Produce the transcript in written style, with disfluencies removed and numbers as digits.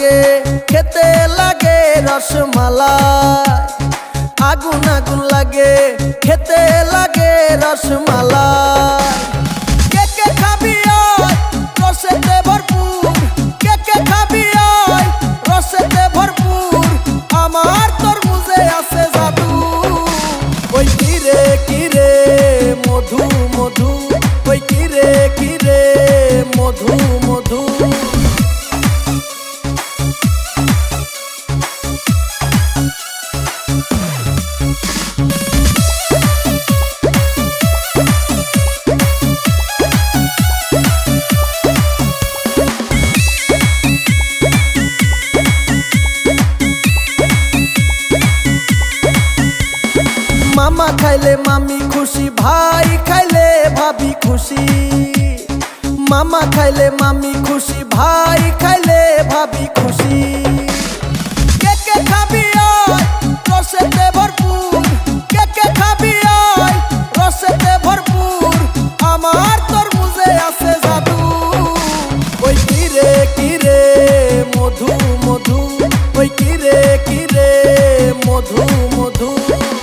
লাগে খেতে লাগে রসমালাই, আগুন আগুন লাগে খেতে লাগে রসমালাই। কে কে খাবি আয় রসেতে ভরপুর, কে কে খাবি আয় রসেতে ভরপুর, আমার তরমুজে আছে জাদু। ওই কিরে কিরে মধু মধু, ওই কিরে কিরে মধু মধু। মামা খাইলে মামি খুশি, ভাই খাইলে ভাবি খুশি। মামা খাইলে মামি খুশি, ভাই খাইলে ভাবি খুশি। কে কে খাবি আয় রসেতে ভরপুর, কে কে খাবি আয় রসেতে ভরপুর, আমার তরমুজে আছে জাদু। ওই কিরে কিরে মধু মধু, ওই কিরে কিরে মধু